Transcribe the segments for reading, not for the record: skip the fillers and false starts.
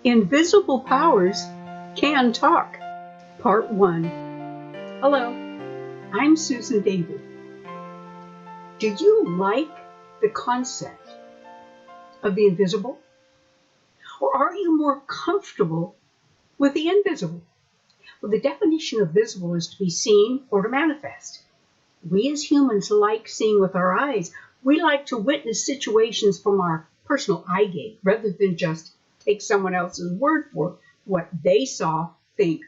Invisible Powers Can Talk, Part 1. Hello, I'm Susan David. Do you like the concept of the invisible? Or are you more comfortable with the invisible? Well, the definition of visible is to be seen or to manifest. We as humans like seeing with our eyes. We like to witness situations from our personal eye gate rather than just take someone else's word for what they saw, think,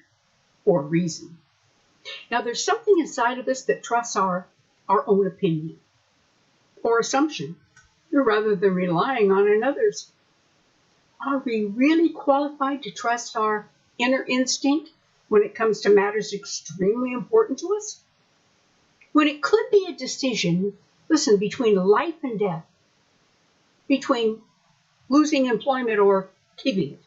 or reason. Now, there's something inside of us that trusts our own opinion or assumption rather than relying on another's. Are we really qualified to trust our inner instinct when it comes to matters extremely important to us? When it could be a decision, listen, between life and death, between losing employment or keeping it,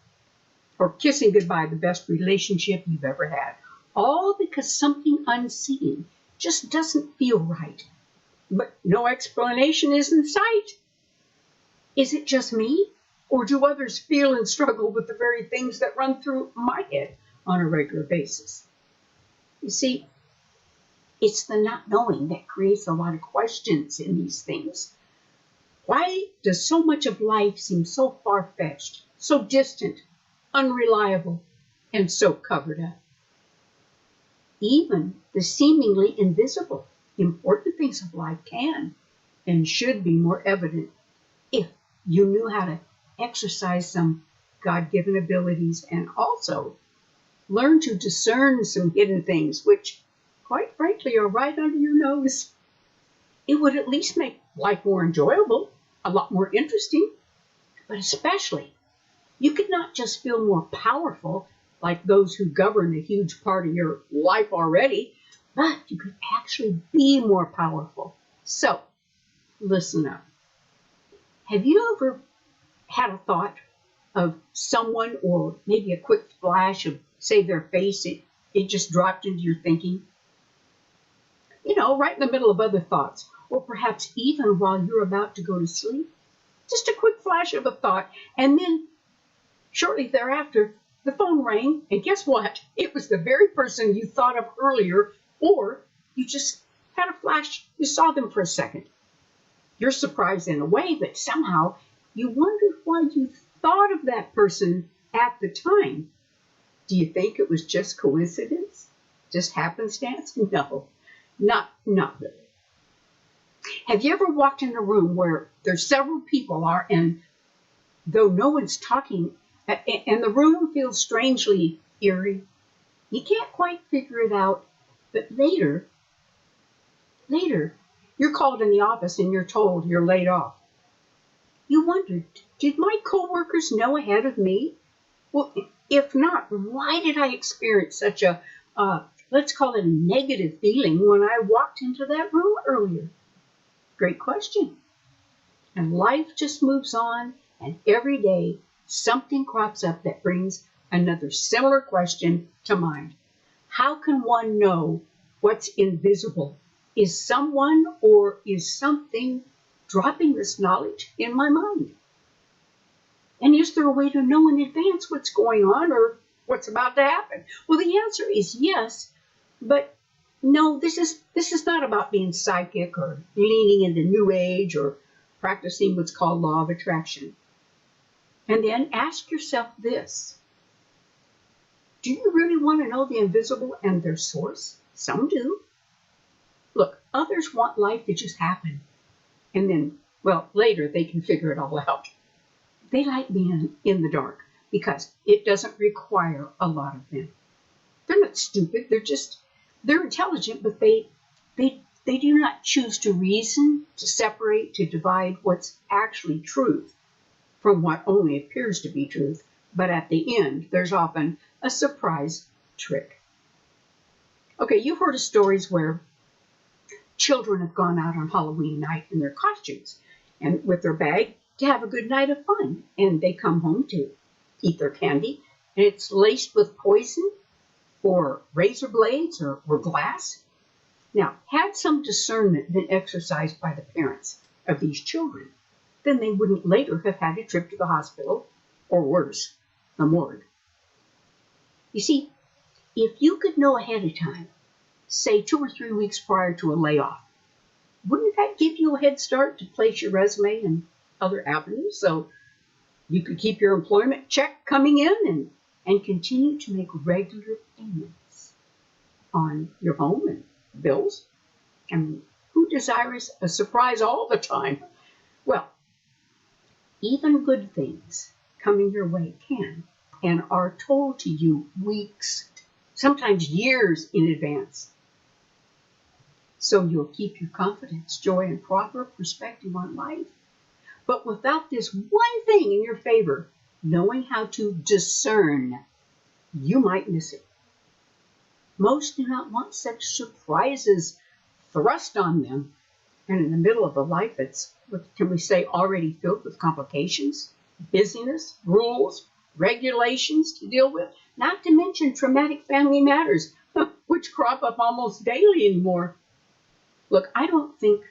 or kissing goodbye the best relationship you've ever had, all because something unseen just doesn't feel right. But no explanation is in sight. Is it just me? Or do others feel and struggle with the very things that run through my head on a regular basis? You see, it's the not knowing that creates a lot of questions in these things. Why does so much of life seem so far-fetched, so distant, unreliable, and so covered up? Even the seemingly invisible, important things of life can and should be more evident if you knew how to exercise some God-given abilities and also learn to discern some hidden things, which, quite frankly, are right under your nose. It would at least make life more enjoyable, a lot more interesting, but especially, you could not just feel more powerful like those who govern a huge part of your life already, but you could actually be more powerful. So, listen up. Have you ever had a thought of someone or maybe a quick flash of, say, their face, it just dropped into your thinking? You know, right in the middle of other thoughts, or perhaps even while you're about to go to sleep. Just a quick flash of a thought, and then shortly thereafter, the phone rang, and guess what? It was the very person you thought of earlier, or you just had a flash, you saw them for a second. You're surprised in a way, but somehow you wondered why you thought of that person at the time. Do you think it was just coincidence? Just happenstance? No, not really. Have you ever walked in a room where there's several people and though no one's talking, and the room feels strangely eerie? You can't quite figure it out, but later, you're called in the office and you're told you're laid off. You wondered, did my coworkers know ahead of me? Well, if not, why did I experience such a, let's call it a negative feeling when I walked into that room earlier? Great question. And life just moves on, and every day something crops up that brings another similar question to mind. How can one know what's invisible? Is someone or is something dropping this knowledge in my mind? And is there a way to know in advance what's going on or what's about to happen? Well, the answer is yes, but no, this is not about being psychic or leaning into New Age or practicing what's called law of attraction. And then ask yourself this. Do you really want to know the invisible and their source? Some do. Look, others want life to just happen. And then, well, later they can figure it all out. They like being in the dark because it doesn't require a lot of them. They're not stupid. They're intelligent, but they do not choose to reason, to separate, to divide what's actually truth from what only appears to be truth. But at the end, there's often a surprise trick. Okay, you've heard of stories where children have gone out on Halloween night in their costumes and with their bag to have a good night of fun. And they come home to eat their candy, and it's laced with poison or razor blades or glass. Now, had some discernment been exercised by the parents of these children, then they wouldn't later have had a trip to the hospital, or worse, the morgue. You see, if you could know ahead of time, say 2 or 3 weeks prior to a layoff, wouldn't that give you a head start to place your resume in other avenues so you could keep your employment check coming in and continue to make regular payments on your home and bills? I mean, who desires a surprise all the time? Well, even good things coming your way can and are told to you weeks, sometimes years in advance. So you'll keep your confidence, joy, and proper perspective on life. But without this one thing in your favor, knowing how to discern, you might miss it. Most do not want such surprises thrust on them, and in the middle of a life that's, what can we say, already filled with complications, busyness, rules, regulations to deal with, not to mention traumatic family matters, which crop up almost daily anymore. Look, I don't think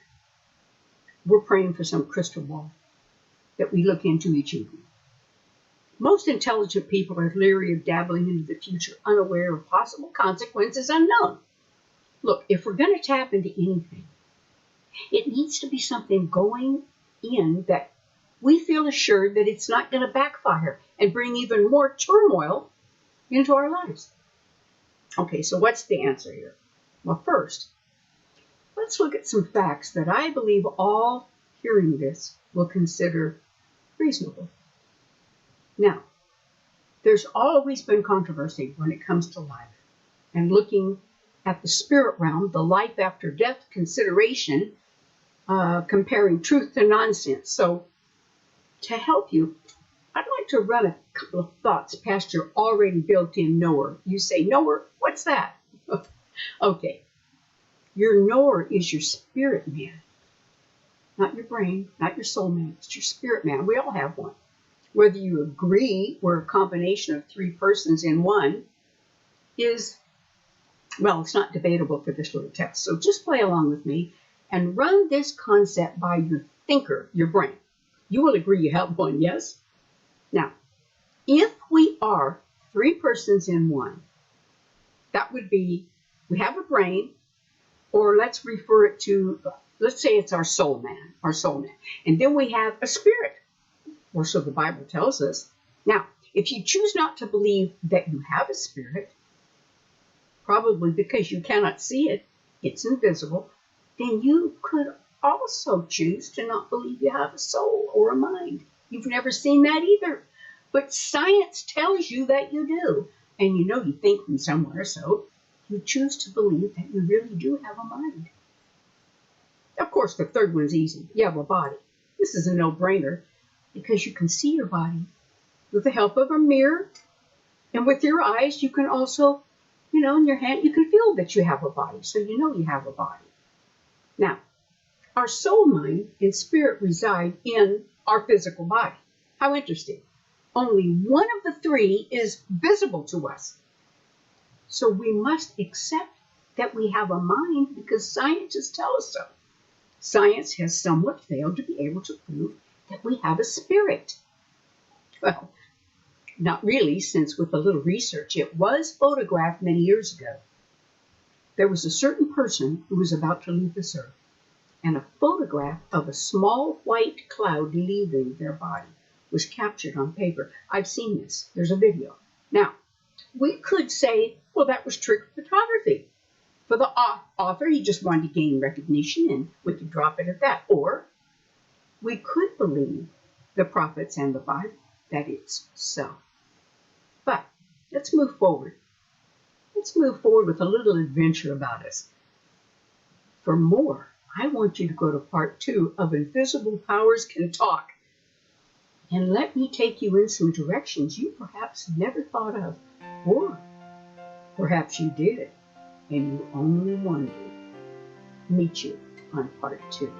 we're praying for some crystal ball that we look into each evening. Most intelligent people are leery of dabbling into the future, unaware of possible consequences unknown. Look, if we're going to tap into anything, it needs to be something going in that we feel assured that it's not going to backfire and bring even more turmoil into our lives. Okay, so what's the answer here? Well, first, let's look at some facts that I believe all hearing this will consider reasonable. Now, there's always been controversy when it comes to life and looking at the spirit realm, the life after death consideration, comparing truth to nonsense. So to help you, I'd like to run a couple of thoughts past your already built-in knower. You say, knower, what's that? Okay, your knower is your spirit man, not your brain, not your soul man. It's your spirit man. We all have one. Whether you agree we're a combination of 3 persons in one is, well, it's not debatable for this little text. So just play along with me and run this concept by your thinker, your brain. You will agree you have one, yes? Now, if we are 3 persons in one, that would be, we have a brain, or let's refer it to, let's say it's our soul man. And then we have a spirit, or so the Bible tells us. Now, if you choose not to believe that you have a spirit, probably because you cannot see it, it's invisible, then you could also choose to not believe you have a soul or a mind. You've never seen that either. But science tells you that you do. And you know you think from somewhere, so you choose to believe that you really do have a mind. Of course, the third one's easy. You have a body. This is a no-brainer because you can see your body with the help of a mirror. And with your eyes, you can also, in your hand, you can feel that you have a body. So you know you have a body. Now, our soul, mind, and spirit reside in our physical body. How interesting. Only one of the 3 is visible to us. So we must accept that we have a mind because scientists tell us so. Science has somewhat failed to be able to prove that we have a spirit. Well, not really, since with a little research, it was photographed many years ago. There was a certain person who was about to leave this earth, and a photograph of a small white cloud leaving their body was captured on paper. I've seen this. There's a video. Now, we could say, well, that was trick photography. For the author, he just wanted to gain recognition, and we could drop it at that. Or we could believe the prophets and the Bible that it's so. But let's move forward. Let's move forward with a little adventure about us. For more, I want you to go to part 2 of Invisible Powers Can Talk. And let me take you in some directions you perhaps never thought of. Or perhaps you did, and you only wondered. Meet you on part 2.